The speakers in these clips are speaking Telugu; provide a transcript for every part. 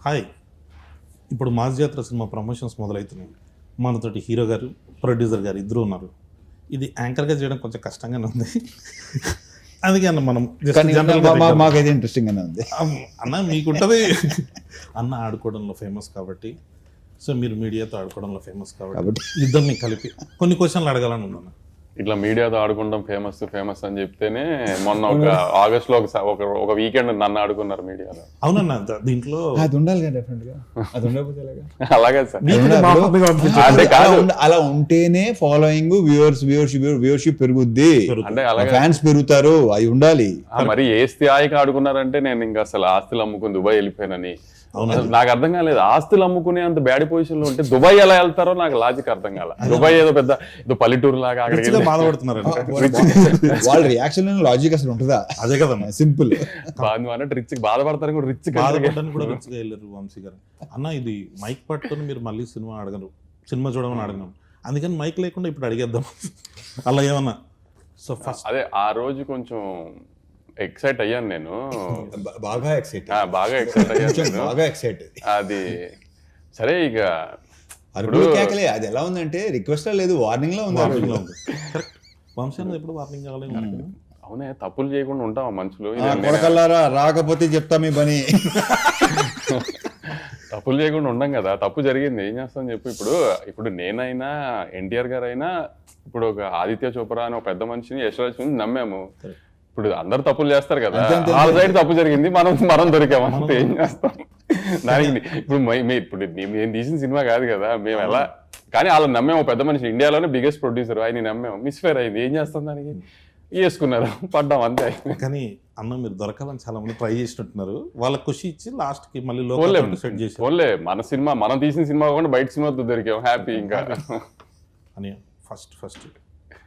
హాయ్, ఇప్పుడు మాస్ జాతర సినిమా ప్రమోషన్స్ మొదలవుతున్నాయి. మనతోటి హీరో గారు, ప్రొడ్యూసర్ గారు ఇద్దరు ఉన్నారు. ఇది యాంకర్గా చేయడం కొంచెం కష్టంగానే ఉంది. అందుకే అన్న మనం మాకైతే ఇంట్రెస్టింగ్గానే ఉంది. అన్న మీకుంటుంది అన్న ఆడుకోవడంలో ఫేమస్ కాబట్టి, సో మీరు మీడియాతో ఆడుకోవడంలో ఫేమస్ కాబట్టి ఇద్దరిని కలిపి కొన్ని క్వశ్చన్లు అడగాలని ఉందన్న. ఇట్లా మీడియాతో ఆడుకుంటాం ఫేమస్ అని చెప్తేనే మొన్న ఒక ఆగస్ట్ లో ఒక వీకెండ్ నన్ను ఆడుకున్నారు మీడియాలో. అవునన్న, దీంట్లో అది ఉండాలి కదా, డెఫినెట్ గా. అది ఉండకపోతే అలాగే సార్, అలా ఉంటేనే ఫాలోయింగ్, వ్యూవర్షిప్ పెరుగుద్ది, అంటే అలాగే ఫ్యాన్స్ పెరుగుతారు, అవి ఉండాలి. మరి ఏ స్థాయికి ఆడుకున్నారంటే నేను ఇంకా అసలు ఆస్తులు అమ్ముకుని దుబాయ్ వెళ్ళిపోయానని. నాకు అర్థం కాలేదు, ఆస్తులు అమ్ముకునే అంత బ్యాడ్ పొజిషన్ లో ఉంటే దుబాయ్ ఎలా వెళ్తారో నాకు లాజిక్ అర్థం కాల. దుబాయ్ ఏదో పెద్ద పల్లెటూరు లాగా బాధపడుతున్నారు. వాళ్ళ రియాక్షన్ లాజిక్ అసలు ఉంటుందా? అదే కదా సింపుల్. రిచ్ బాధపడతారు కూడా, రిచ్ బాధపడడానికి కూడా రిచ్గా వెళ్ళారు వంశీ గారు. అన్న ఇది మైక్ పట్టుకొని మీరు మళ్ళీ సినిమా అడగరు, సినిమా చూడమని అడగను, అందుకని మైక్ లేకుండా ఇప్పుడు అడిగేద్దాం అలా ఏమన్నా. సో ఫస్ట్ అదే ఆ రోజు కొంచెం ఎక్సైట్ అయ్యాను నేను, బాగా ఎక్సైట్ అయ్యాను. అది సరే, ఇక కేకలే. అది ఎలా ఉందంటే రిక్వెస్ట్ లేదు, వార్నింగ్ లో ఉంది. వంశీ ఎప్పుడు వార్నింగ్ కావాలి. అవునే, తప్పులు చేయకుండా ఉంటావా మనుషులు? కొడకల్లారా, రాకపోతే చెప్తా మీ పని. తప్పులు చేయకుండా ఉండం కదా, తప్పు జరిగింది ఏం చేస్తాం చెప్పు. ఇప్పుడు నేనైనా, ఎన్టీఆర్ గారు అయినా, ఇప్పుడు ఒక ఆదిత్య చోప్రా అని ఒక పెద్ద మనిషిని, యశ్వరాజ్ నమ్మాము. ఇప్పుడు అందరు తప్పులు చేస్తారు కదా, వాళ్ళ సైడ్ తప్పు జరిగింది, మనం దొరికామంటే ఏం చేస్తాం దానికి. ఇప్పుడు నేను తీసిన సినిమా కాదు కదా, మేము ఎలా, కానీ వాళ్ళని నమ్మాము. పెద్ద మనిషి, ఇండియాలోనే బిగ్గెస్ట్ ప్రొడ్యూసర్, ఆయన నమ్మాము. మిస్ఫేర్ అయింది, ఏం చేస్తాం దానికి, వేసుకున్నారు, పడ్డాం అంతే. కానీ అన్న మీరు దొరకాలని చాలా మంది ట్రై చేసినట్టున్నారు, వాళ్ళకి ఖుషి ఇచ్చి లాస్ట్ కి మళ్ళీ లోకల్ సెట్ చేసి ఓన్లే మన సినిమా, మనం తీసిన సినిమా కాకుండా బయట సినిమాతో దొరికాం, హ్యాపీ. ఇంకా అని ఫస్ట్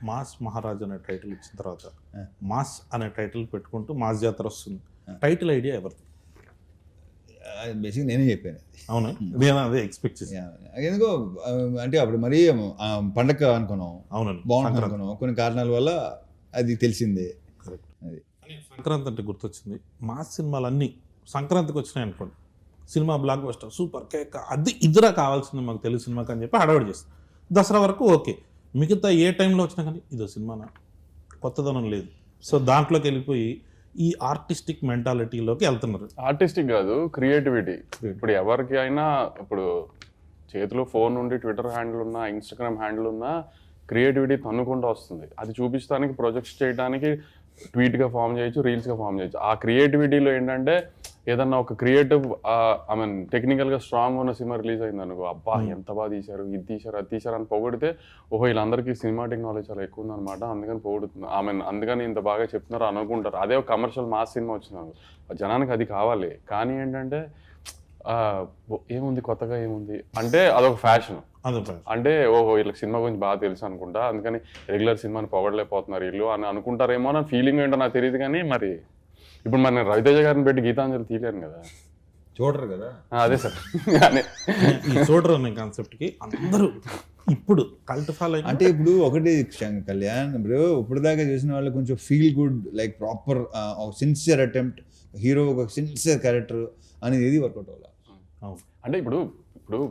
మాస్ మహారాజ్ అనే టైటిల్ ఇచ్చిన తర్వాత మాస్ అనే టైటిల్ పెట్టుకుంటూ మాస్ జాతర వస్తుంది. టైటిల్ ఐడియా ఎవరిది? బేసిక్ నేనే చెప్పాను. అవునా, నేను అదే ఎక్స్పెక్ట్ చేశాను. ఎందుకో అంటే అప్పుడు మరీ పండగ అనుకున్నాం, అవునండి, బాగుంటుంది అనుకున్నాం. కొన్ని కారణాల వల్ల అది తెలిసిందే. అది సంక్రాంతి అంటే గుర్తొచ్చింది. మాస్ సినిమాలన్నీ సంక్రాంతికి వచ్చినాయి అనుకోండి, cinema block buster, super cake, అది ఇద్దరా కావాల్సింది మాకు తెలుగు సినిమాకి అని చెప్పి హడావిడి చేస్తాం. దసరా వరకు ఓకే, మిగతా ఏ టైంలో వచ్చినా కానీ ఇదో సినిమానా, కొత్తదనం లేదు. సో దాంట్లోకి వెళ్ళిపోయి ఈ ఆర్టిస్టిక్ మెంటాలిటీలోకి వెళ్తున్నారు. ఆర్టిస్టిక్ కాదు, క్రియేటివిటీ. ఇప్పుడు ఎవరికి అయినా ఇప్పుడు చేతిలో ఫోన్ ఉండి ట్విట్టర్ హ్యాండిల్ ఉన్నా, ఇన్స్టాగ్రామ్ హ్యాండిల్ ఉన్నా, క్రియేటివిటీ తన్నుకుంటూ వస్తుంది. అది చూపించడానికి, ప్రొజెక్ట్స్ చేయడానికి ట్వీట్గా ఫామ్ చేయొచ్చు, రీల్స్గా ఫామ్ చేయొచ్చు. ఆ క్రియేటివిటీలో ఏంటంటే ఏదన్నా ఒక క్రియేటివ్ టెక్నికల్గా స్ట్రాంగ్ ఉన్న సినిమా రిలీజ్ అయింది అనుకో, అబ్బా ఎంత బాగా తీశారు, ఇది తీశారు, అది తీశారు అని పొగిడితే, ఓహో వీళ్ళందరికీ సినిమాటిక్ నాలెడ్జ్ చాలా ఎక్కువ ఉందన్నమాట, అందుకని పొగుడుతుంది, అందుకని ఇంత బాగా చెప్తున్నారు అనుకుంటారు. అదే ఒక కమర్షియల్ మాస్ సినిమా వచ్చినారు, జనానికి అది కావాలి. కానీ ఏంటంటే ఏముంది కొత్తగా, ఏముంది అంటే అదొక ఫ్యాషన్. అంటే ఓహో వీళ్ళకి సినిమా గురించి బాగా తెలుసు అనుకుంటా, అందుకని రెగ్యులర్ సినిమాని పొగడలేకపోతున్నారు వీళ్ళు అని అనుకుంటారేమో అని ఫీలింగ్ ఏంటో నాకు తెలియదు. కానీ మరి ఇప్పుడు మరి నేను రవితేజ గారిని పెట్టి గీతాంజలి తీయలేను కదా, చూడరు కదా. అదే సార్, చూడరు అనే కాన్సెప్ట్కి అందరూ ఇప్పుడు కల్ట్ ఫాలో. అంటే ఇప్పుడు ఒకటి కళ్యాణ్, ఇప్పుడు దాకా చూసిన వాళ్ళు కొంచెం feel good, like proper sincere attempt, hero ఒక సిన్సియర్ క్యారెక్టర్ అనేది ఏది వర్కౌట్ అవ్వాలి. అంటే ఇప్పుడు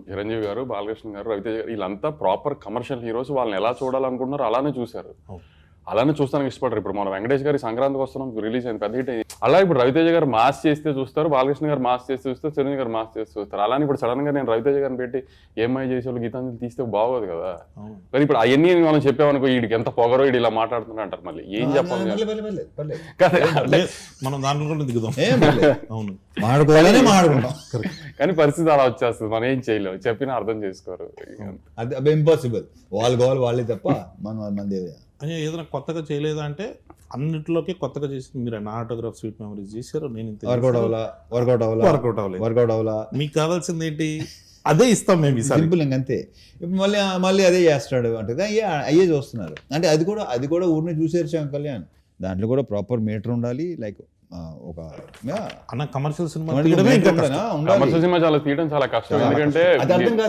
చిరంజీవి గారు, బాలకృష్ణ గారు, రవితేజ గారు, వీళ్ళంతా ప్రాపర్ కమర్షియల్ హీరోస్. వాళ్ళని ఎలా చూడాలనుకుంటున్నారో అలానే చూశారు, అలానే చూస్తానికి ఇష్టపడరు. ఇప్పుడు మన వెంకటేష్ గారి సంక్రాంతికి వస్తున్నాం రిలీజ్ అయింది, పెద్ద హిట్ అయింది. అలా ఇప్పుడు రవితేజ గారు మాస్ చేస్తే చూస్తారు, బాలకృష్ణ గారు మాస్ చేస్తే చూస్తారు, చిరంజీవి గారు మాస్ చేస్తే చూస్తారు. అలానే ఇప్పుడు సడన్ గా నేను రవితేజ గారిని పెట్టి ఏమై చేసేవాళ్ళు గీతాంజలి తీస్తే బాగోదు కదా. కానీ ఇప్పుడు అవన్నీ మనం చెప్పామనుకో, వీడికి ఎంత పొగరో, వీడు ఇలా మాట్లాడుతున్నా అంటారు, మళ్ళీ ఏం చెప్పాలి మనం దాంట్లో కూడా దిగుదాం. అవును, మాట్లాడుకుంటాం, కానీ పరిస్థితి అలా వచ్చేస్తుంది, మనం ఏం చేయలేము, చెప్పినా అర్థం చేసుకోరు. అది ఇంపాసిబుల్, వాళ్ళు కావాలి వాళ్ళే తప్ప మనం మంది అని. ఏదైనా కొత్తగా చేయలేదా అంటే అన్నింటిలోకి కొత్తగా చేసి మీరు నా ఆటోగ్రాఫ్ స్వీట్ మెమరీస్ చేశారు, నేను వర్కౌట్ అవ్వాలా. మీకు కావాల్సింది ఏంటి, అదే ఇస్తాం మేము, సింపుల్ అంతే. ఇప్పుడు మళ్ళీ అదే చేస్తాడు అంటే అయ్యే చూస్తున్నారు. అంటే అది కూడా ఊరిని చూసేరు కళ్యాణ్. దాంట్లో కూడా ప్రాపర్ మీటర్ ఉండాలి, లైక్ ఒక అన్న కమర్షియల్ సినిమా కమర్షియల్ సినిమా చాలా తీయడం చాలా కష్టం. ఎందుకంటే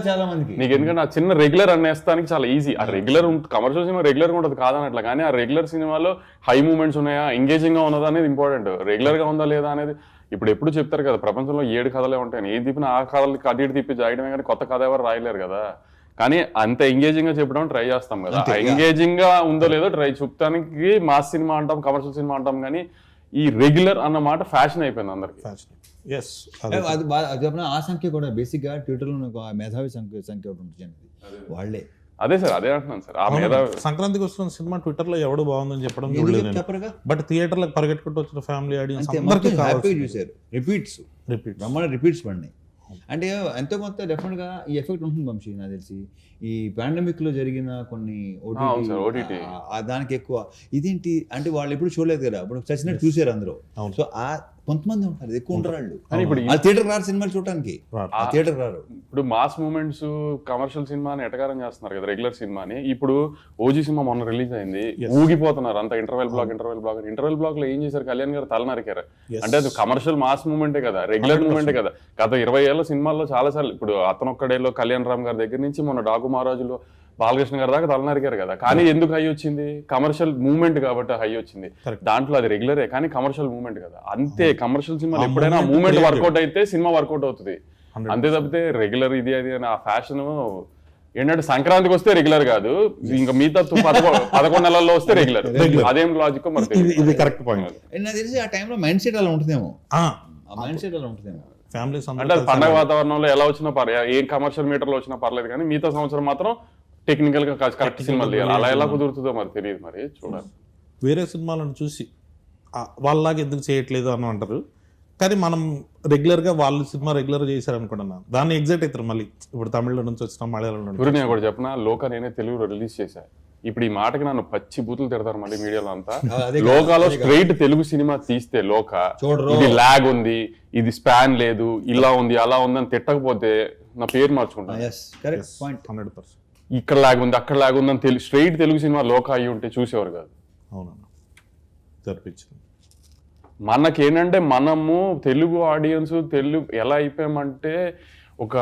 చాలా మందికి నీకు ఎందుకంటే ఆ చిన్న రెగ్యులర్ అనేస్తానికి చాలా ఈజీ. ఆ రెగ్యులర్ కమర్షియల్ సినిమా రెగ్యులర్ గా ఉంటుంది కాదనట్లా, కానీ ఆ రెగ్యులర్ సినిమాలో హై మూమెంట్స్ ఉన్నాయా, ఎంగేజింగ్ గా ఉన్నదా అనేది ఇంపార్టెంట్. రెగ్యులర్ గా ఉందా లేదా అనేది ఇప్పుడు ఎప్పుడు చెప్తారు కదా ప్రపంచంలో 7 కథలే ఉంటాయని, ఏ తిప్పిన ఆ కథలకి అటు ఇటు తిప్పి చేయడమే కానీ కొత్త కథ ఎవరు రాయలేరు కదా. కానీ అంత ఎంగేజింగ్ గా చెప్పడం ట్రై చేస్తాం కదా, ఎంగేజింగ్ గా ఉందో లేదో ట్రై చూపడానికి మాస్ సినిమా అంటాం, కమర్షియల్ సినిమా అంటాం, కానీ ఈ రెగ్యులర్ అన్న మాట ఫ్యాషన్ అయిపోయింది అందరికి. ఎస్ అది ఆ సంఖ్య కూడా బేసిక్ గా ట్విట్టర్ లో ఒక మేధావి సంఖ్య ఒకటి ఉంటుంది, వాళ్ళే. అదే సార్, అదే అంటున్నాను సార్. ఆ మీద సంక్రాంతికి వస్తున్న సినిమా ట్విట్టర్ లో ఎవడు బాగుందని చెప్పడం చూడలేదు, చెప్పరుగా. బట్ థియేటర్లకు పరిగెట్టుకుంటూ వచ్చిన ఫ్యామిలీ ఆడియన్స్ హ్యాపీ చూసారు. రిపీట్స్ రిపీట్స్ పడినాయి అంటే ఎంతో కొంత డెఫినెట్ గా ఈ ఎఫెక్ట్ ఉంటుంది వంశీ. నాకు తెలిసి ఈ పాండమిక్ లో జరిగిన కొన్ని OTT దానికి ఎక్కువ ఇదేంటి అంటే వాళ్ళు ఎప్పుడు చూడలేదు కదా, ఇప్పుడు చచ్చినట్టు చూసారు అందరూ. సో ఆ కొంతమంది ఉంటారు, ఎక్కువ ఉంటారు వాళ్ళు. కానీ ఇప్పుడు థియేటర్ రారు సినిమాలు చూడటానికి, థియేటర్ రారు. ఇప్పుడు మాస్ మూమెంట్స్ కమర్షియల్ సినిమాని ఎటకారం చేస్తున్నారు కదా రెగ్యులర్ సినిమాని. ఇప్పుడు ఓజీ సినిమా మొన్న రిలీజ్ అయింది, ఊగిపోతున్నారు అంత ఇంటర్వెల్ బ్లాక్ లో ఏం చేశారు, కళ్యాణ్ గారు తల నరికారు. అంటే అది కమర్షియల్ మాస్ మూమెంటే కదా, రెగ్యులర్ మూమెంటే కదా. గత 20 ఏళ్ల సినిమాల్లో చాలా సార్లు, ఇప్పుడు అతనొక్కడేలో కళ్యాణ్ రామ్ గారి దగ్గర నుంచి మొన్న డాకు మహారాజులో బాలకృష్ణ గారి దాకా తల నరికారు కదా. కానీ ఎందుకు హై వచ్చింది, కమర్షియల్ మూమెంట్ కాబట్టి హై వచ్చింది. దాంట్లో అది రెగ్యులరే కానీ కమర్షియల్ మూమెంట్ కదా. అంతే, కమర్షియల్ సినిమాలు ఎప్పుడైనా మూమెంట్ వర్కౌట్ అయితే సినిమా వర్కౌట్ అవుతుంది, అంతే తప్పితే రెగ్యులర్ ఇది అది అని ఆ ఫ్యాషన్ ఏంటంటే సంక్రాంతికి వస్తే రెగ్యులర్ కాదు, ఇంకా మిగతా 11 నెలల్లో వస్తే రెగ్యులర్. అదేం లాజిక్ మరి ఇది కరెక్ట్ పాయింట్. నాకు తెలిసి ఆ టైంలో మైండ్ సెట్ అలా ఉంటుందేమో, మైండ్ సెట్ అలా ఉంటుందేమో. ఫ్యామిలీస్ అంటే అది పండగ వాతావరణంలో ఎలా వచ్చినా పర్లేదు, ఏ కమర్షియల్ మీటర్లో వచ్చినా పర్లేదు, కానీ మిగతా సంవత్సరం మాత్రం టెక్నికల్ గా కరెక్ట్ సినిమాలు తీయాలి. అలా ఎలా కుదురుతుందో మరి తెలియదు, మరి చూడాలి. వేరే సినిమాలను చూసి వాళ్ళలాగా ఎందుకు చేయట్లేదు అని అంటారు, కానీ మనం రెగ్యులర్గా వాళ్ళు సినిమా రెగ్యులర్ చేశారనుకుంటున్నా దాన్ని ఎగ్జైట్ అవుతారు. మళ్ళీ ఇప్పుడు తమిళ నుంచి వచ్చిన మలయాళం నుంచి నేను కూడా చెప్పిన లోక నేనే తెలుగులో రిలీజ్ చేశా. ఇప్పుడు ఈ మాటకి నన్ను పచ్చి బూతులు తిడతారు మళ్ళీ మీడియాలో అంతా. లోకాలో స్ట్రైట్ తెలుగు సినిమా తీస్తే లోక ఇది లాగ్ ఉంది, ఇది స్పాన్ లేదు, ఇలా ఉంది అలా ఉంది అని తిట్టకపోతే నా పేరు మార్చుకుంటాను. 100% ఇక్కడ లాగ్ ఉంది అక్కడ లాగ్ ఉంది అని స్ట్రైట్ తెలుగు సినిమా లోక అయ్యి ఉంటే చూసేవారు కాదు. అవునన్నా జరిపించింది. మనకేంటంటే మనము తెలుగు ఆడియన్స్ తెలుగు ఎలా అయిపోయామంటే ఒక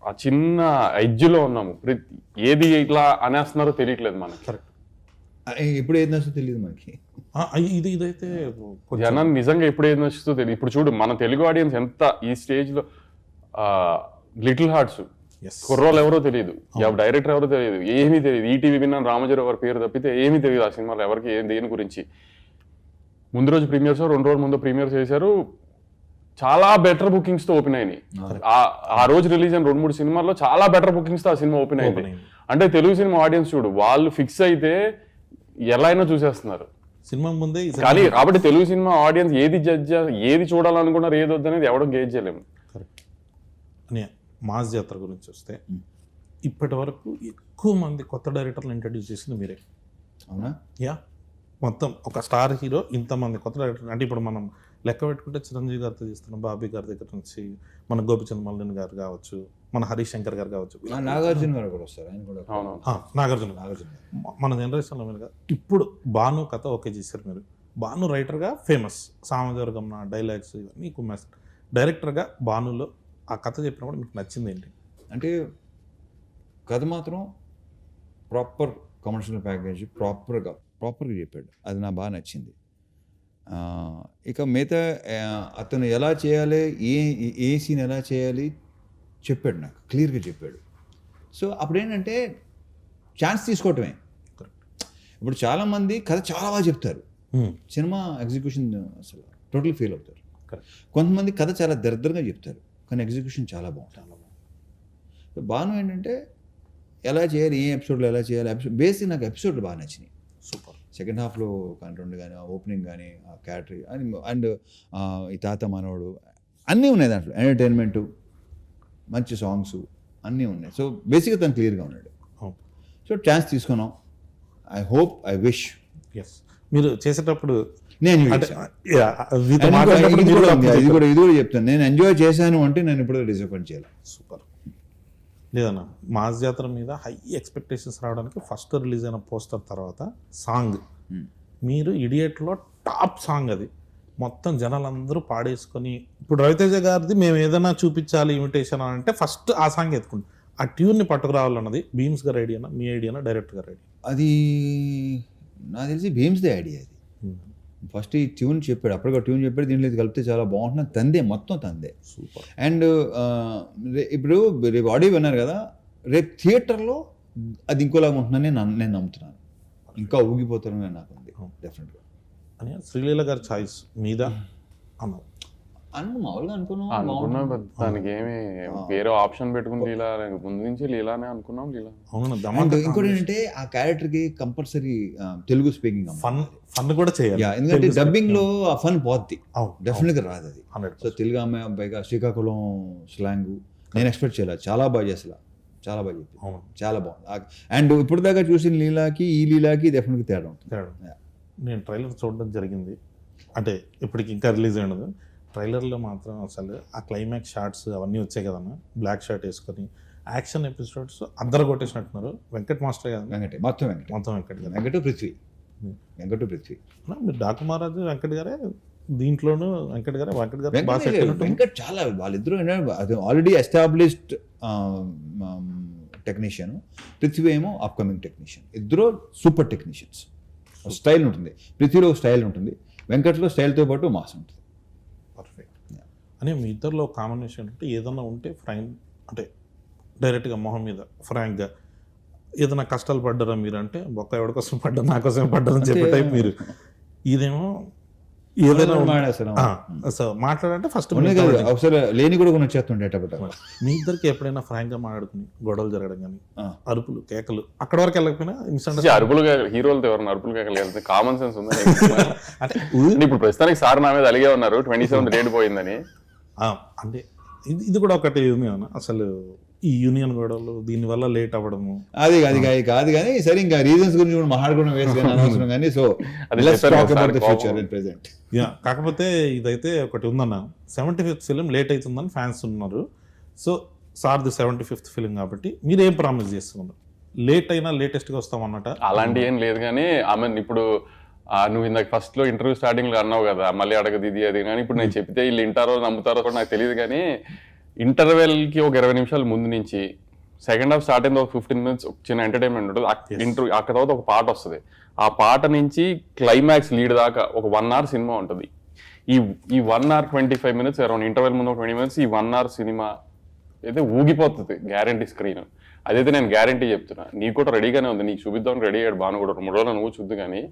ఆ చిన్న ఎడ్జ్లో ఉన్నాము, ఏది ఇట్లా అనేస్తున్నారో తెలియట్లేదు మనకి. కరెక్ట్, ఇప్పుడు ఏది నచ్చుతో తెలియదు మనకి. ఇదైతే జనం నిజంగా ఎప్పుడు ఏది నచ్చుతో తెలియదు. ఇప్పుడు చూడు మన తెలుగు ఆడియన్స్ ఎంత ఈ స్టేజ్ లో లిటిల్ హార్ట్స్ కుర్రోళ్ళు ఎవరో తెలియదు, డైరెక్టర్ ఎవరో తెలియదు, ఏమీ తెలియదు. ఈటీవీ విన్నాను రామజీరావు గారి పేరు తప్పితే ఏమీ తెలియదు ఆ సినిమాలో ఎవరికి దేని గురించి. ముందు రోజు ప్రీమియర్స్ 2 రోజుల ముందు ప్రీమియర్స్ చేశారు, చాలా బెటర్ బుకింగ్స్ తో ఓపెన్ అయినాయి. ఆ రోజు రిలీజ్ అయిన 2-3 సినిమాల్లో చాలా బెటర్ బుకింగ్స్ తో ఆ సినిమా ఓపెన్ అయింది. అంటే తెలుగు సినిమా ఆడియన్స్ చూడు వాళ్ళు ఫిక్స్ అయితే ఎలా అయినా చూసేస్తున్నారు సినిమా ముందే. కానీ కాబట్టి తెలుగు సినిమా ఆడియన్స్ ఏది చూడాలనుకున్నారు ఏది వద్దనేది ఎవడో గేజ్ చేయలేము. అని మాస్ జాతర గురించి వస్తే ఇప్పటి వరకు ఎక్కువ మంది కొత్త డైరెక్టర్లు ఇంట్రడ్యూస్ చేసింది మీరే. అవునా? యా, మొత్తం ఒక స్టార్ హీరో ఇంతమంది కొత్త డైరెక్టర్. అంటే ఇప్పుడు మనం లెక్క పెట్టుకుంటే చిరంజీవి గారితో చేస్తున్నాం, బాబీ గారి దగ్గర నుంచి మన గోపిచంద్ మల్లిన్ గారు కావచ్చు, మన హరీష్ శంకర్ గారు కావచ్చు, నాగార్జున గారు కూడా వస్తారు, ఆయన కూడా నాగార్జున మన జనరేషన్లో మీరు ఇప్పుడు భాను కథ ఓకే చేశారు మీరు. భాను రైటర్గా ఫేమస్, సామజవర్గం డైలాగ్స్ ఇవన్నీ కుమ్మేస్తారు. డైరెక్టర్గా భానులో ఆ కథ చెప్పినప్పుడు మీకు నచ్చింది ఏంటి? అంటే కథ మాత్రం ప్రాపర్ కమర్షియల్ ప్యాకేజ్ ప్రాపర్గా చెప్పాడు, అది నాకు బాగా నచ్చింది. ఇక మిగతా అతను ఎలా చేయాలి, ఏ సీన్ ఎలా చేయాలి చెప్పాడు, నాకు క్లియర్గా చెప్పాడు. సో అప్పుడేంటంటే ఛాన్స్ తీసుకోవటమే. ఇప్పుడు చాలామంది కథ చాలా బాగా చెప్తారు, సినిమా ఎగ్జిక్యూషన్ అసలు టోటల్ ఫెయిల్ అవుతారు. కొంతమంది కథ చాలా దరిద్రంగా చెప్తారు కానీ ఎగ్జిక్యూషన్ చాలా బాగుంటుంది. బాను ఏంటంటే ఎలా చేయాలి, ఏ ఎపిసోడ్లో ఎలా చేయాలి, బేసిక్ నాకు ఎపిసోడ్లు బాగా నచ్చినాయి. సూపర్. సెకండ్ హాఫ్లో కంటెంట్ కానీ ఆ ఓపెనింగ్ కానీ ఆ క్యాటరీ అండ్ ఈ తాత మనవడు అన్నీ ఉన్నాయి దాంట్లో, ఎంటర్టైన్మెంటు మంచి సాంగ్స్ అన్నీ ఉన్నాయి. సో బేసిక్గా తను క్లియర్గా ఉన్నాడు. సో ఛాన్స్ తీసుకున్నాం. I hope, I wish. Yes, మీరు చేసేటప్పుడు నేను ఇది కూడా చెప్తాను, నేను ఎంజాయ్ చేశాను అంటే నేను ఇప్పుడు డిసప్పాయింట్ చేయాలి. సూపర్. లేదన్నా, మాస్ జాతర మీద హై ఎక్స్పెక్టేషన్స్ రావడానికి ఫస్ట్ రిలీజ్ అయిన పోస్టర్ తర్వాత సాంగ్, మీరు ఇడియట్లో టాప్ సాంగ్ అది, మొత్తం జనాలందరూ పాడేసుకొని, ఇప్పుడు రవితేజ గారిది మేము ఏదైనా చూపించాలి ఇమిటేషన్ అని అంటే ఫస్ట్ ఆ సాంగ్ ఎత్తుకుంటాం. ఆ ట్యూన్ని పట్టుకురావాలన్నది భీమ్స్ గారి ఐడియానా, మీ ఐడియానా, డైరెక్టర్ గారి ఐడియా? అది నాకు తెలిసి భీమ్స్దే ఐడియా. అది ఫస్ట్ ఈ ట్యూన్ చెప్పాడు, అప్పటికి ట్యూన్ చెప్పాడు, దీంట్లో ఇది కలిపితే చాలా బాగుంటుంది, తందే మొత్తం తందే. సూపర్. అండ్ ఇప్పుడు రేపు ఆడియో విన్నారు కదా, రేపు థియేటర్లో అది ఇంకోలాగా ఉంటుందని నేను నమ్ముతున్నాను. ఇంకా ఊగిపోతారని నాకు ఉంది డెఫినెట్గా. అని శ్రీలీల గారి చాయిస్ మీద అన్నావు మామూలుగా అనుకున్నాం, దానికి ఏమి వేరే ఆప్షన్ పెట్టుకుని లీలా ముందు నుంచి లీలానే అనుకున్నాం. లీలా అవును. ఇంకోటి ఏంటంటే ఆ క్యారెక్టర్కి కంపల్సరీ తెలుగు స్పీకింగ్ ఫన్ కూడా చేయాలి. ఎందుకంటే డబ్బింగ్ లో ఆ ఫన్ పోద్ది, అవును, డెఫినెట్గా రాదు అది. 100%. సో తెలుగు అమ్మాయి పైగా శ్రీకాకుళం స్లాంగ్ నేను ఎక్స్పెక్ట్ చేయలేదు, చాలా బాగా చేసలా, చాలా బాగా చెప్పింది, అవును. చాలా బాగుంది. అండ్ ఇప్పుడు దాకా చూసిన లీలాకి ఈ లీలాకి డెఫినెట్గా తేడా ఉంటుంది. తేడా. నేను ట్రైలర్ చూడడం జరిగింది, అంటే ఇప్పటికి ఇంకా రిలీజ్ అయినది. ట్రైలర్లో మాత్రం అసలు ఆ క్లైమాక్స్ షార్ట్స్ అవన్నీ వచ్చాయి కదన్న, బ్లాక్ షర్ట్ వేసుకొని యాక్షన్ ఎపిసోడ్స్ అందరు కొట్టేసినట్టున్నారు. వెంకట్ మాస్టర్ కదన్నా, మొత్తం వెంకట్ గారు, వెంకట పృథ్వీ. మీరు డాకు మహారాజు వెంకట్ గారే దీంట్లోనూ, వెంకట్ గారు బాగా సెట్ అయినట్టు. వెంకట్ చాలా వాళ్ళిద్దరూ అది ఆల్రెడీ ఎస్టాబ్లిష్డ్ టెక్నీషియన్, పృథ్వీ ఏమో అప్కమింగ్ టెక్నీషియన్. ఇద్దరు సూపర్ టెక్నీషియన్స్. స్టైల్ ఉంటుంది, పృథ్వీలో స్టైల్ ఉంటుంది, వెంకట్లో స్టైల్తో పాటు మాస్ ఉంటుంది. పర్ఫెక్ట్. అని మీ ఇద్దరిలో కాంబినేషన్ అంటే ఏదన్నా ఉంటే అంటే డైరెక్ట్గా మొహం మీద ఫ్రాంక్గా ఏదైనా కష్టాలు పడ్డారా మీరు అంటే, బొక్క ఎవరి కోసం పడ్డా నా కోసం పడ్డారని చెప్పే టైప్ మీరు. ఇదేమో ఏదైనా సో మాట్లాడంటే ఫస్ట్ అవసరం లేని కూడా కొన్ని వచ్చేస్తుండే. మీ ఇద్దరికి ఎప్పుడైనా ఫ్రాంక్గా మాట్లాడుకుని గొడవలు జరగడం కానీ, అరుపులు కేకలు అక్కడ వరకు వెళ్ళకపోయినా ఇన్స్టెంట్ అరుపులు హీరోలతో ఎవరైనా అరుపులు కేకలు వెళ్తే కామన్ సెన్స్ ఉంది అంటే. ఇప్పుడు ప్రస్తుతానికి సార్ నా మీద అలిగే ఉన్నారు 27 డేట్ పోయిందని. అంటే ఇది కూడా ఒకటి ఉంది అన్న, అసలు ఈ యూనియన్ గొడవలు దీనివల్ల లేట్ అవ్వడము అది కాదు కానీ సరే, ఇంకా రీజన్స్ గురించి కూడా మాట్లాడుకోవడం వేస్ట్ అనవసరం కానీ. సో కాకపోతే ఇదైతే ఒకటి ఉందన్న, 75th ఫిలిం లేట్ అవుతుందని ఫ్యాన్స్ ఉన్నారు. సో సార్ది 75th ఫిలిం కాబట్టి మీరు ఏం ప్రామిస్ చేస్తున్నారు? లేట్ అయినా లేటెస్ట్గా వస్తామన్నట అలాంటి ఏం లేదు కానీ, ఆమె ఇప్పుడు నువ్వు ఇందాక ఫస్ట్ లో ఇంటర్వ్యూ స్టార్టింగ్ లో అన్నావు కదా, మళ్ళీ అడగదు ఇది అది కానీ, ఇప్పుడు నేను చెప్తే వీళ్ళు వింటారో నమ్ముతారో కూడా నాకు తెలియదు కానీ, ఇంటర్వెల్ కి ఒక 20 నిమిషాల ముందు నుంచి సెకండ్ హాఫ్ స్టార్ట్ అయింది, ఒక 15 minutes చిన్న ఎంటర్టైన్మెంట్ ఉంటుంది. ఇంటర్వ్యూ అక్కడ తర్వాత ఒక పాట వస్తుంది, ఆ పాట నుంచి క్లైమాక్స్ లీడ్ దాకా ఒక 1 hour సినిమా ఉంటుంది. ఈ 1 hour 25 minutes అరౌండ్ ఇంటర్వెల్ ముందు 20 minutes ఈ 1 hour సినిమా అయితే ఊగిపోతుంది గ్యారంటీ స్క్రీన్. అదైతే నేను గ్యారంటీ చెప్తున్నా. నీకు కూడా రెడీగానే ఉంది, నీకు చూపిద్దాం రెడీ అయ్యాడు బాను కూడా 3 రోజులు నువ్వు చూద్దు. కానీ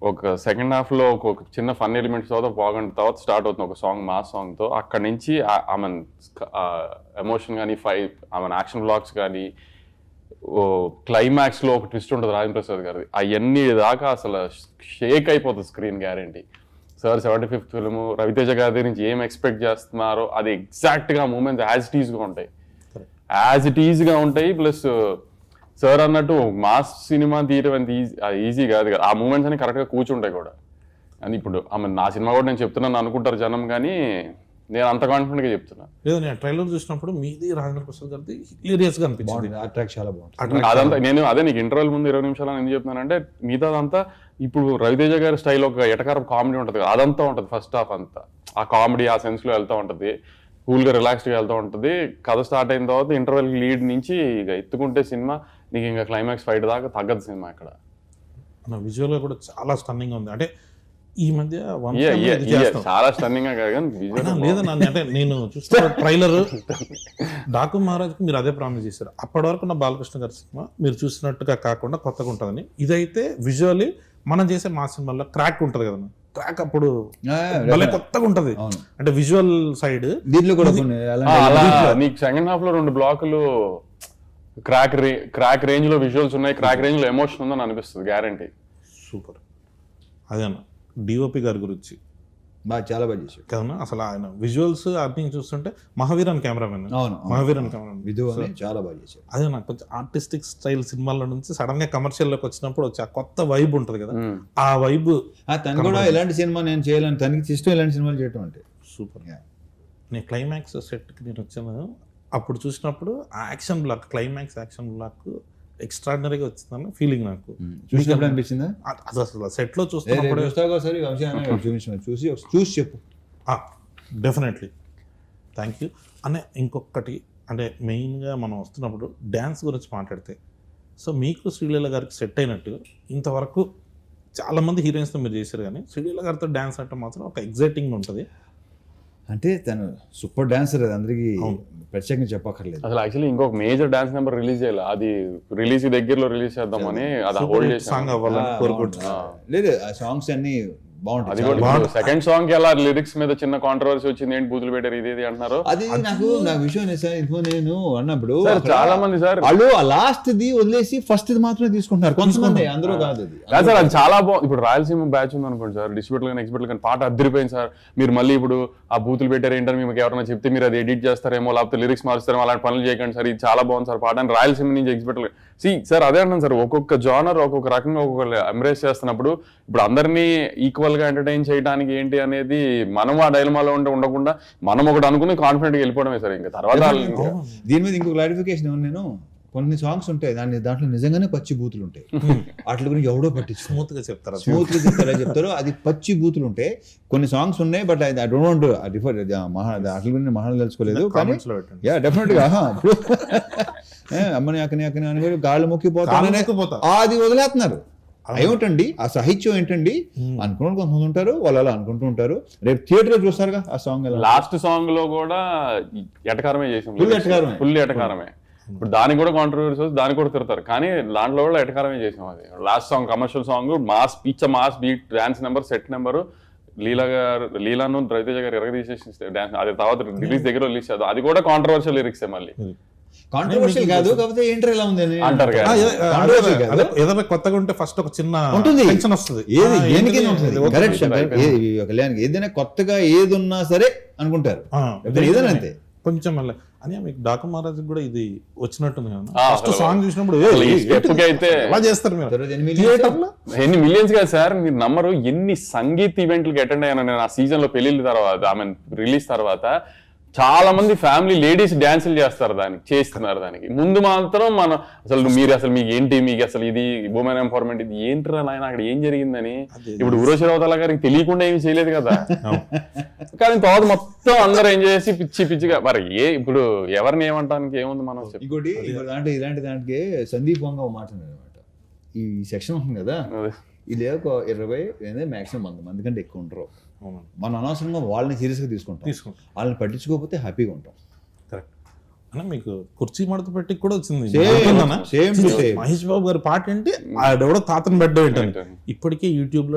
ఒక సెకండ్ హాఫ్ లో ఒక చిన్న ఫన్ ఎలిమెంట్స్ తర్వాత బాగుంటుంది, తర్వాత స్టార్ట్ అవుతుంది ఒక సాంగ్, మాస్ సాంగ్ తో. అక్కడి నుంచి ఆమె ఎమోషన్ కానీ ఆమె యాక్షన్ బ్లాక్స్ కానీ, క్లైమాక్స్ లో ఒక ట్విస్ట్ ఉంటుంది రాజేంద్ర ప్రసాద్ గారిది, అవన్నీ దాకా అసలు షేక్ అయిపోతుంది screen guarantee. Sir 75th film, Ravi Teja గారి నుంచి ఏం ఎక్స్పెక్ట్ చేస్తున్నారో అది ఎగ్జాక్ట్ గా మూమెంట్స్ యాజ్ ఇట్ ఈజ్ గా ఉంటాయి. ప్లస్ సార్ అన్నట్టు మాస్ సినిమా తీయడం అంత ఈజీ కాదు కదా, ఆ మూమెంట్స్ అని కరెక్ట్ గా కూర్చుంటాయి కూడా. అని ఇప్పుడు నా సినిమా కూడా నేను చెప్తున్నాను అనుకుంటారు జనం, కానీ నేను అంత కాన్ఫిడెంట్ గా చెప్తున్నా. లేదు, నేను ట్రైలర్ చూసినప్పుడు మీది రాజేంద్ర ప్రసాద్ గారిది హిలేరియస్ గా అనిపించింది, చాలా బాగుంది అదంతా. నేను అదే నీకు ఇంటర్వెల్ ముందు 20 నిమిషాలు అని ఎందుకు చెప్తున్నానంటే, మిగతా అదంతా ఇప్పుడు రవితేజ గారి స్టైల్ ఒక ఎటకారం కామెడీ ఉంటుంది కదా, అదంతా ఉంటుంది. ఫస్ట్ హాఫ్ అంతా ఆ కామెడీ ఆ సెన్స్ లో వెళ్తూ ఉంటుంది, కూల్ గా రిలాక్స్డ్ గా వెళ్తూ ఉంటుంది. కథ స్టార్ట్ అయిన తర్వాత ఇంటర్వెల్ లీడ్ నుంచి ఇక ఎత్తుకుంటే సినిమా నీకు ఇంకా క్లైమాక్స్ ఫైట్ దాకా తగ్గదు సినిమా. ఇక్కడ విజువల్ గా కూడా చాలా స్టన్నింగ్ గా ఉంది. అంటే ఈ మధ్య చాలా స్టన్నింగ్ గా లేదన్నా, అంటే నేను చూస్తున్న ట్రైలర్ డాకు మహారాజ్కి మీరు అదే ప్రామిస్ చేశారు. అప్పటి వరకు నా బాలకృష్ణ గారి సినిమా మీరు చూసినట్టుగా కాకుండా కొత్తగా ఉంటుందని. ఇదైతే విజువల్లీ మనం చేసే మా సినిమాలో క్రాక్ ఉంటుంది కదన్నా, క్రాక్ అప్పుడు భలే కొత్తగా ఉంటది. అంటే విజువల్ సైడ్ దీంట్లో కూడా నీకు సెకండ్ హాఫ్ లో 2 బ్లాకులు క్రాక్ రేంజ్ లో విజువల్స్ ఉన్నాయి, క్రాక్ రేంజ్ లో ఎమోషన్ ఉందని అనిపిస్తుంది గ్యారంటీ. సూపర్. అదే అన్న డిఓపి గారి గురించి చాలా బాగా చేశాడు కదన్నా. అసలు ఆయన విజువల్స్ అన్ని చూస్తుంటే మహావీరన్ కెమెరామెన్, మహావీరన్ కెమెరామెన్ చాలా బాగా చేశాడు. అదే నాకు కొంచెం ఆర్టిస్టిక్ స్టైల్ సినిమాల నుంచి సడన్ గా కమర్షియల్ లోకి వచ్చినప్పుడు వచ్చి ఆ కొత్త వైబ్ ఉంటుంది కదా, ఆ వైబ్. తను కూడా ఎలాంటి సినిమా నేను చేయాలని, తనకి ఇష్టం ఇలాంటి సినిమాలు చేయటం అంటే. సూపర్. నేను క్లైమాక్స్ సెట్కి నేను వచ్చాను, అప్పుడు చూసినప్పుడు ఆ action block, climax action block ఎక్స్ట్రాడినరీగా వచ్చిందని ఫీలింగ్ నాకు. చూసినప్పుడు అనిపించిందా? అది అసలు సెట్ లో చూస్తున్నప్పుడు చూసి చెప్పు. డెఫినెట్లీ. థ్యాంక్ యూ అనే. ఇంకొకటి అంటే మెయిన్గా మనం వస్తున్నప్పుడు డ్యాన్స్ గురించి మాట్లాడితే, సో మీకు శ్రీలీల గారికి సెట్ అయినట్టు ఇంతవరకు చాలా మంది హీరోయిన్స్తో మీరు చేశారు కానీ శ్రీలీల గారితో డ్యాన్స్ అంటే మాత్రం ఒక ఎగ్జైటింగ్ ఉంటుంది. అంటే తను సూపర్ డాన్సర్, అది అందరికీ ప్రత్యేకంగా చెప్పక్కర్లేదు. అసలు యాక్చువల్లీ ఇంకొక మేజర్ డాన్స్ నెంబర్ రిలీజ్ చేయాలి, అది రిలీజ్ దగ్గరలో రిలీజ్ చేద్దామని అది హోల్డ్ చేసాం. సాంగ్ అవ్వాలని కోరుకుంటున్నాను. లేదు ఆ సాంగ్స్ అన్ని అది బాగుంటాయి. కూడా సెకండ్ సాంగ్ కి అలా లిరిక్స్ మీద చిన్న కాంట్రవర్సీ వచ్చింది, ఏంటి బూతులు పెట్టారు ఇది అంటున్నారు. అది నాకు విషయం సార్, ఇప్పుడు నేను అన్నప్పుడు చాలా మంది సార్ వాళ్ళు ఆ లాస్ట్ ది వదిలేసి ఫస్ట్ ఇది మాత్రమే తీసుకుంటున్నారు కొంతమంది, అందరూ కాదు అది. కాదు సార్, అది చాలా బాగుంది. ఇప్పుడు రాయలసీమ బ్యాచ్ ఉంది అనుకోండి సార్, డిస్ట్రిబ్యూటర్ కానీ ఎక్స్పర్ట్ కానీ పాట అద్దరిపోయింది సార్. మీరు మళ్ళీ ఇప్పుడు ఆ బూతులు పెట్టారు ఏంటని మీకు ఎవరైనా చెప్తే మీరు అది ఎడిట్ చేస్తారేమో, లేకపోతే లిరిక్స్ మారుస్తారేమో, అలాంటి పనులు చేయకండి సార్, ఇది చాలా బాగుంది సార్ పాట అని రాయలసీమ నుంచి ఎక్స్పర్ట్ సార్ అదే అంటాను సార్. ఒక్కొక్క జానర్ ఒక్కొక్క రకంగా ఒక్కొక్క ఎంబ్రేస్ చేస్తున్నప్పుడు ఇప్పుడు అందరినీ ఈక్వల్ గా ఎంటర్టైన్ చేయడానికి ఏంటి అనేది మనం ఆ డైలమాలో ఉండకుండా మనం ఒకటి అనుకుని కాన్ఫిడెంట్ గా వెళ్ళిపోవడమే సార్. ఇంకా తర్వాత దీని మీద ఇంకో క్లారిఫికేషన్ ఏమన్నా, నేను కొన్ని సాంగ్స్ ఉంటాయి దాంట్లో నిజంగానే పచ్చి బూతులు ఉంటాయి, వాటి గురించి ఎవడో పట్టించు స్మూత్ గా చెప్తారు, స్మూత్ గా చెప్తారు అది పచ్చి బూతులు ఉంటాయి. కొన్ని సాంగ్స్ ఉన్నాయి but I don't want refer వాటి గురించి మహాన్ తెలుసుకోలేదు కానీ కామెంట్స్ లో పెట్టండి. యా డెఫినెట్ గా అమ్మని అక్కని అని గాళ్ళు మొక్కిపోతానే అది వదిలేస్తున్నారు. ఏమిటండి ఆ సాహిత్యం ఏంటండి అనుకున్న కొంతమంది ఉంటారు, వాళ్ళు అలా అనుకుంటూ ఉంటారు. రేపు థియేటర్ లో చూస్తారుగా ఆ సాంగ్, లాస్ట్ సాంగ్ లో కూడా ఎటకారమే చేసాం, ఫుల్ ఎటకారమే. ఇప్పుడు దానికి కూడా కాంట్రవర్సీ వస్తుంది, దానికి కూడా తిడతారు, కానీ దాంట్లో కూడా ఎటకారమే చేసాం. అది last song commercial song, mass mass beat, dance number, set number, లీలాను రవితేజ గారు ఎరగదీసేసి డాన్స్, అది తర్వాత రిలీజ్ దగ్గర రిలీజ్ చేద్దాం, అది కూడా కాంట్రవర్షియల్ లిరిక్స్ మళ్ళీ. కాంట్రవర్షియల్ కాదు, కాకపోతే ఏంటర్ ఎలా ఉంది అంటారు ఏదో కొత్తగా ఉంటే ఫస్ట్ ఒక చిన్న టెన్షన్ వస్తుంది, కళ్యాణ్కి ఏదైనా కొత్తగా ఏది ఉన్నా సరే అనుకుంటారు, ఏదైనా అంతే. కొంచెం మళ్ళీ అని మీకు డాకు మహారాజ్ కూడా ఇది వచ్చినట్టుంది కదా, ఫస్ట్ సాంగ్ చూసినప్పుడు అయితే ఎలా చేస్తారు మీరు ఎన్ని మిలియన్స్ కదా సార్, మీరు నమ్మరు ఎన్ని సంగీత్ ఈవెంట్లకి అటెండ్ అయ్యాను నేను ఆ సీజన్ లో, పెళ్లిళ్ళ తర్వాత ఆమె రిలీజ్ తర్వాత. చాలా మంది ఫ్యామిలీ లేడీస్ డాన్సులు చేస్తారు, దానికి చేస్తున్నారు. దానికి ముందు మాత్రం మనం అసలు మీకు ఏంటి, మీకు అసలు ఇది ఉమెన్ ఎంపవర్మెంట్, ఇది ఏంటిరా నాయన అక్కడ ఏం జరిగిందని. ఇప్పుడు ఊరోజు రవతల గారికి తెలియకుండా ఏమి చేయలేదు కదా, కానీ తర్వాత మొత్తం అందరూ ఎంజాయ్ చేసి పిచ్చి పిచ్చిగా. మరి ఇప్పుడు ఎవరిని ఏమంటానికి ఏముంది మనం. ఇంకోటి ఇలాంటి దానికి సందీప్ వంగ మాట్లాడారు అనమాట, ఈ సెక్షన్ ఉంటుంది కదా, ఇది ఒక 20 మాక్సిమం 100 మంది కంటే ఎక్కువ ఉంటారు. మనం అనవసరంగా వాళ్ళని సీరియస్గా తీసుకుంటాం, వాళ్ళని పట్టించుకోకపోతే హ్యాపీగా ఉంటాం. కరెక్ట్ అన్న, మీకు కుర్చీ మడత పెట్టి కూడా వచ్చింది మహేష్ బాబు గారి పాట ఏంటి, ఆడెవడో తాతను బెడ్ ఏంటంటే ఇప్పటికే యూట్యూబ్ లో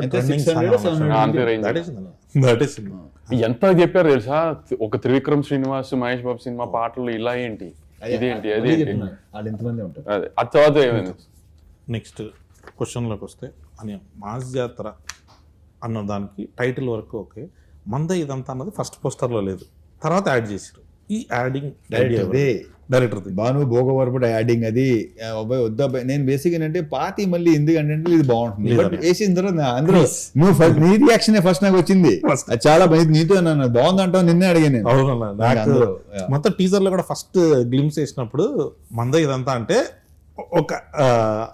ఎంత చెప్పారు తెలుసా, ఒక త్రివిక్రమ్ శ్రీనివాస్ మహేష్ బాబు సినిమా పాటలు ఇలా ఏంటి, ఇదేంటి, అదే వాళ్ళు ఎంతమంది ఉంటారు. అదే అది తర్వాత ఏమైంది. నెక్స్ట్ క్వశ్చన్లోకి వస్తే అని మాస్ జాతర అన్న దానికి టైటిల్ వరకు ఓకే, మంద ఇదంతా అన్నది ఫస్ట్ పోస్టర్లో లేదు, తర్వాత యాడ్ చేశారు. ఈ యాడింగ్ డైరెక్టర్ భాను భోగవరపుడు యాడింగ్ అది అబ్బాయి వద్దాబాయి. నేను బేసిక్ ఏంటంటే పాతి మళ్ళీ ఎందుకంటే ఇది బాగుంటుంది వేసిన తర్వాత అందులో నువ్వు నీ రియాక్షన్ ఫస్ట్ నాకు వచ్చింది, అది చాలా నీతో నన్ను బాగుందంటావు నిన్నే అడిగాను నేను. మొత్తం టీజర్ లో కూడా ఫస్ట్ గ్లిమ్స్ వేసినప్పుడు మంద ఇదంతా అంటే ఒక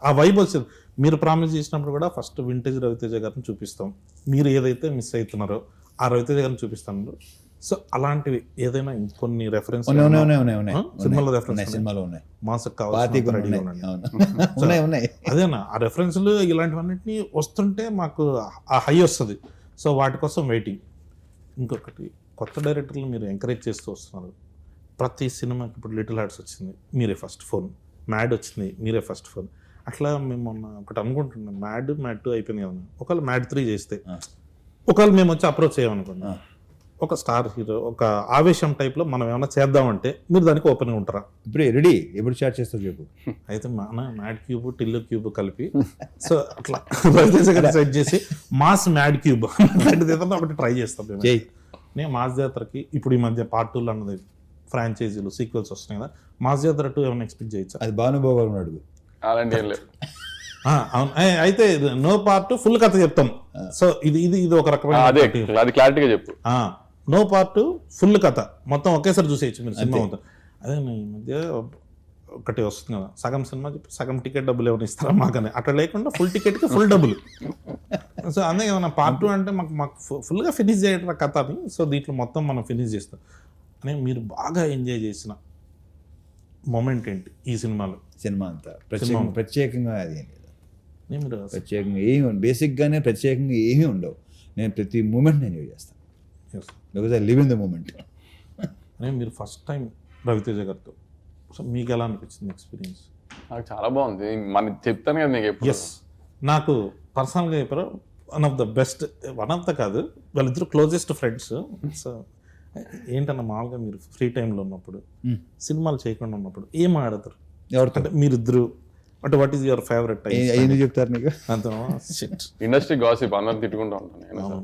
ఆ వైబ్ వచ్చింది. మీరు ప్రామిస్ చేసినప్పుడు కూడా ఫస్ట్ వింటేజ్ రవితేజ గారిని చూపిస్తాం, మీరు ఏదైతే మిస్ అవుతున్నారో ఆ రవితేజ గారిని చూపిస్తాను. సో అలాంటివి ఏదైనా కొన్ని రెఫరెన్స్ సినిమాలో రెఫరెన్స్ సినిమాలో ఉన్నాయి, మాసకు అదేనా ఆ రెఫరెన్స్లు ఇలాంటివన్నిటిని వస్తుంటే మాకు ఆ హై వస్తుంది. సో వాటి కోసం వెయిటింగ్. ఇంకొకటి కొత్త డైరెక్టర్లు మీరు ఎంకరేజ్ చేస్తూ వస్తున్నారు. ప్రతి సినిమాకి ఇప్పుడు లిటిల్ హార్ట్స్ వచ్చింది, మీరే ఫస్ట్ ఫోన్, మ్యాడ్ వచ్చింది, మీరే ఫస్ట్ ఫోన్. అట్లా మేము మొన్న ఒకటి అనుకుంటున్నాం, మ్యాడ్ 2 అయిపోయింది కదా, ఒకవేళ మ్యాడ్ 3 చేస్తే ఒకవేళ మేము వచ్చి అప్రోచ్ చేయమనుకున్నాం, ఒక స్టార్ హీరో ఒక ఆవేశం టైప్లో మనం ఏమైనా చేద్దామంటే మీరు దానికి ఓపెన్గా ఉంటారా? ఇప్పుడు రెడీ, ఎప్పుడు స్టార్ట్ చేస్తారు చెప్పు. అయితే మన మ్యాడ్ క్యూబ్ టిల్లు క్యూబ్ కలిపి సో అట్లా సెట్ చేసి మాస్ మ్యాడ్ క్యూబ్ ఒకటి ట్రై చేస్తాం. నేను మాస్ జాతరకి ఇప్పుడు ఈ మధ్య పార్ట్ 2 అన్నది ఫ్రాంచైజీలు సీక్వెల్స్ వస్తున్నాయి కదా, మాస్ జాతర 2 ఏమైనా ఎక్స్పెక్ట్ చేయొచ్చా? అది భానుభావు అడుగు. అవును, అయితే నో పార్ట్ ఫుల్ కథ చెప్తాం. సో ఇది ఇది ఇది ఒక రకమైన క్లారిటీగా చెప్పు. నో పార్ట్ ఫుల్ కథ మొత్తం ఒకేసారి చూసేయచ్చు మీరు సినిమా మొత్తం. అదే ఈ మధ్య ఒకటి వస్తుంది కదా, సగం సినిమా చెప్పి సగం టికెట్ డబ్బులు ఏమైనా ఇస్తారా మాకని, అట్లా లేకుండా ఫుల్ టికెట్కి ఫుల్ డబ్బులు. సో అదే కదా పార్ట్ 2 అంటే మాకు ఫుల్గా ఫినిష్ చేయడం కథ అని. సో దీంట్లో మొత్తం మనం ఫినిష్ చేస్తాం అని. మీరు బాగా ఎంజాయ్ చేసిన మొమెంట్ ఏంటి ఈ సినిమాలో? సినిమా అంతా ప్రత్యేకంగా అది ఏం లేదు, మీరు ప్రత్యేకంగా ఏమి బేసిక్గానే ప్రత్యేకంగా ఏమీ ఉండవు. నేను ప్రతి మూమెంట్ ఎంజాయ్ చేస్తాను, yes. Because I live in the moment. అనే మీరు ఫస్ట్ టైం రవితేజ గారితో సో మీకు ఎలా అనిపించింది ఎక్స్పీరియన్స్? నాకు చాలా బాగుంది. మన చెప్తాను కదా మీకు ఎప్పుడు. ఎస్, నాకు పర్సనల్గా చెప్పారు one of the best, one of the కాదు, వాళ్ళిద్దరు క్లోజెస్ట్ ఫ్రెండ్స్. సో ఏంటన్నా మామూలుగా మీరు ఫ్రీ టైంలో ఉన్నప్పుడు సినిమాలు చేయకుండా ఉన్నప్పుడు ఏం ఆడతారు? ఎవరితో అంటే మీరిద్దరు అంటే what is your favourite time? ఎందుకు చెప్తారు నీకు? అంత షిట్ ఇండస్ట్రీ గాసిప్ అందరం తిట్టుకుంటూ ఉంటాను నేను.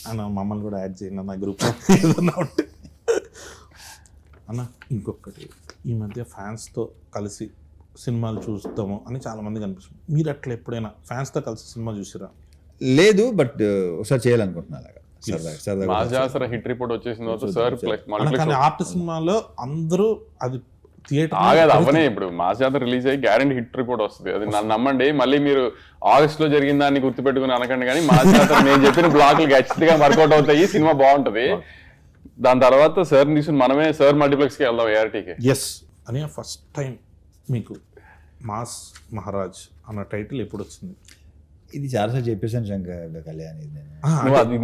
అన్న మమ్మల్ని కూడా యాడ్ చేయండి అన్న గ్రూప్ ఏదన్నా ఉంటే. అన్న ఇంకొకటి, ఈ మధ్య ఫ్యాన్స్తో కలిసి సినిమాలు చూస్తాము అని చాలా మంది కనిపిస్తుంది. మీరు అట్లా ఎప్పుడైనా ఫ్యాన్స్తో కలిసి సినిమా చూసిరా? లేదు, బట్ ఒకసారి చేయాలనుకుంటున్నా అలాగా సరదాగా. మా జాతర హిట్ రిపోర్ట్ వచ్చేసిన తర్వాత సార్ అన్న కానీ ఆర్ట్ సినిమాలో అందరూ అది థియేటర్ ఆగదు అవనే. ఇప్పుడు మా జాతర రిలీజ్ అయ్యి గ్యారెంటీ హిట్ రిపోర్ట్ వస్తుంది, అది నన్ను నమ్మండి. మళ్ళీ మీరు ఆగస్ట్ లో జరిగిన దాన్ని గుర్తుపెట్టుకుని అనకండి, కానీ మా జాతర నేను చెప్పిన బ్లాక్లు ఖచ్చితంగా వర్కౌట్ అవుతాయి, సినిమా బాగుంటది. దాని తర్వాత సార్ తీసుకుని మనమే సార్ మల్టీప్లెక్స్కి వెళ్దాం ఏఆర్టీకి. ఎస్ అని ఫస్ట్ టైం మీకు మాస్ మహారాజ్ అన్న టైటిల్ ఎప్పుడు వచ్చింది? ఇది చాలాసార్లు చెప్పేసాను శంకర్ కళ్యాణ్. ఇది నేను నువ్వు అది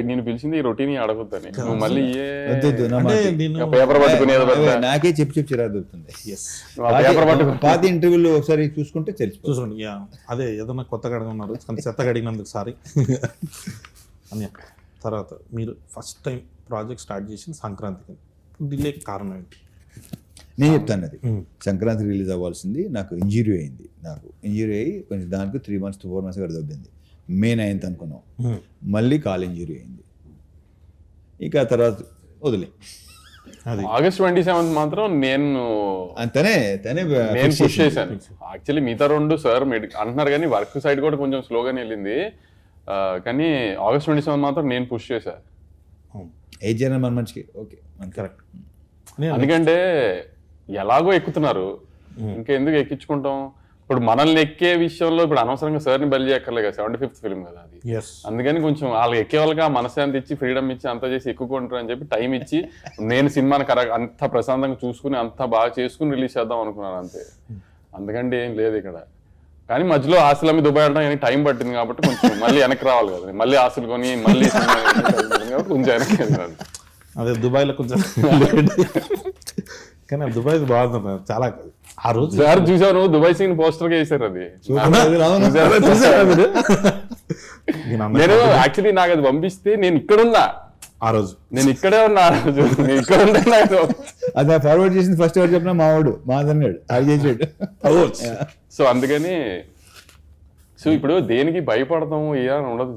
నేను పిలిచింది ఈ రొటీన్ అడగొద్దని, నువ్వు మళ్ళీ వద్దు, నా అంటే మాట. నేను పేపర్ పట్టుకునేది నాకే చెప్పి చిరాకు దొరుకుతుంది. ఎస్ పేపర్ పట్టుకుని పాత ఇంటర్వ్యూలు ఒకసారి చూసుకుంటే తెలిసిపోతుంది. చూసుకోండి, యా అదే ఏదన్నా కొత్తగా అడగన్నారు కానీ చెత్తగా అడిగినందుకు సారీ అన్య. తర్వాత మీరు ఫస్ట్ టైం ప్రాజెక్ట్ స్టార్ట్ చేసిన సంక్రాంతికి, డిలే కారణం ఏంటి? నేను చెప్తాను అది. సంక్రాంతి రిలీజ్ అవ్వాల్సింది, నాకు ఇంజురీ అయింది. నాకు ఇంజురీ అయ్యి కొంచెం దానికి 3 months to 4 months కూడా దొబ్బింది. మే 9th అనుకున్నాం, మళ్ళీ కాల్ ఇంజురీ అయింది. ఇక తర్వాత వదిలే. అది ఆగస్ట్ 27 మాత్రం నేను తనే పుష్ చేశాను. యాక్చువల్లీ మిగతా 2 సార్ అంటున్నారు కానీ వర్క్ సైడ్ కూడా కొంచెం స్లోగానే వెళ్ళింది. కానీ ఆగస్ట్ 27 మాత్రం నేను పుష్ చేశాను. ఏజ్ చేయడం మన మంచికి ఓకే కరెక్ట్. ఎందుకంటే ఎలాగో ఎక్కుతున్నారు, ఇంకెందుకు ఎక్కించుకుంటాం. ఇప్పుడు మనల్ని ఎక్కే విషయంలో ఇప్పుడు అనవసరంగా సార్ని బలి చేయక్కర్లేదు కదా, 75th ఫిల్మ్ కదా అది. అందుకని కొంచెం వాళ్ళకి ఎక్కే వాళ్ళకి మనశ్శాంతి ఇచ్చి ఫ్రీడమ్ ఇచ్చి అంతా చేసి ఎక్కుకుంటారు అని చెప్పి టైం ఇచ్చి నేను సినిమాని అంత ప్రశాంతంగా చూసుకుని అంత బాగా చేసుకుని రిలీజ్ చేద్దాం అనుకున్నాను అంతే. అందుకంటే ఏం లేదు ఇక్కడ. కానీ మధ్యలో ఆస్తులు అమ్మి దుబాయ్ వెళ్ళడం టైం పట్టింది కాబట్టి కొంచెం మళ్ళీ వెనక్కి రావాలి కదా, మళ్ళీ ఆస్తులు కొని మళ్ళీ కొంచెం వెనక్కి వెళ్ళాలి. అదే దుబాయ్లో కొంచెం కానీ దుబాయ్ బాగుంది చాలా. ఆ రోజు సార్ చూసాను దుబాయ్ సీన్ పోస్టర్ గా వేసారు అది. నేను యాక్చువల్లీ నాకు అది పంపిస్తే నేను ఇక్కడున్నా ఆ రోజు, నేను ఇక్కడే ఉన్నా ఆ రోజు, నేను ఇక్కడ ఉన్నా. అది ఫార్వర్డ్ చేసింది ఫస్ట్ ఎవరు చెప్పినా మావాడు మాదన్నాడు అది చేసాడు. సో అందుకని సో ఇప్పుడు దేనికి భయపడతాము ఏదని ఉండదు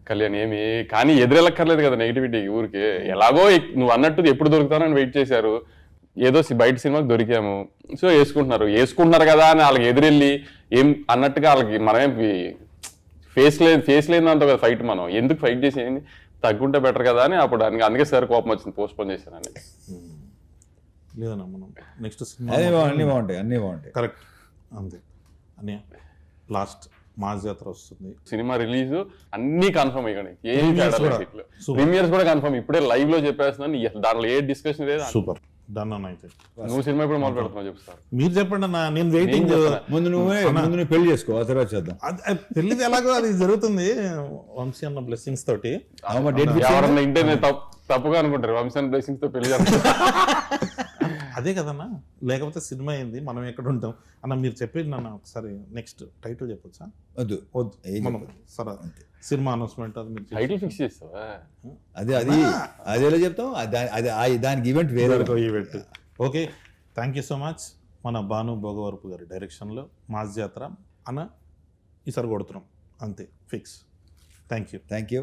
కళ్యాణ్ ఏమి. కానీ ఎదురెళ్ళక్కర్లేదు కదా నెగిటివిటీ ఊరికి. ఎలాగో నువ్వు అన్నట్టు ఎప్పుడు దొరుకుతానని వెయిట్ చేశారు, ఏదో బయట సినిమాకి దొరికాము, సో వేసుకుంటున్నారు కదా అని వాళ్ళకి ఎదురెళ్ళి ఏం అన్నట్టుగా వాళ్ళకి మనమే ఫేస్ లేదంత కదా ఫైట్. మనం ఎందుకు ఫైట్ చేసేది, తగ్గుంటే బెటర్ కదా అని అప్పుడు అందుకే సార్ కోపం వచ్చింది, పోస్ట్ పోన్ చేశానని. లేదన్నా మనం నెక్స్ట్ సినిమా అన్నీ బాగుంటాయి కరెక్ట్ అంతే అని. లాస్ట్ మాస్ జాతర వస్తుంది, సినిమా రిలీజ్ అన్ని కన్ఫర్మ్. ఇక్కడ ఏం ప్రీమియర్స్ కూడా కన్ఫర్మ్. ఇప్పుడే లైవ్ లో చెప్పేస్తున్నాను, దాంట్లో ఏ డిస్కషన్ లేదు. సూపర్ డన్ అన్న. అయితే నువ్వు సినిమా ఇప్పుడు మొదలు పెడుతున్నావు చెప్తారు. మీరు చెప్పండి అన్న, నేను వెయిటింగ్. ముందు నువ్వు పెళ్లి చేసుకో, ఆ తర్వాత చేద్దాం. పెళ్లిది ఎలాగో అది జరుగుతుంది వంశీ అన్న బ్లెస్సింగ్స్ తోటి. ఎవరన్నా ఇంటే తప్పుగా అనుకుంటారు వంశీ అన్న బ్లెస్సింగ్స్ తో పెళ్లి చేస్తారు. అదే కదన్నా, లేకపోతే సినిమా అయింది మనం ఎక్కడ ఉంటాం అన్న. మీరు చెప్పేది నన్ను ఒకసారి నెక్స్ట్ టైటిల్ చెప్పొచ్చా? వద్దు మనం సరే సినిమా అనౌన్స్మెంట్ అది మీరు టైటిల్ ఫిక్స్ చేస్తావా? అది ఎలా చెప్తాం, దానికి ఈవెంట్ వేరే event. Okay, thank you so much. మన భాను భోగవరపు గారి డైరెక్షన్లో మాస్ జాతర అన్న ఈసారి కొడుతున్నాం అంతే ఫిక్స్. Thank you.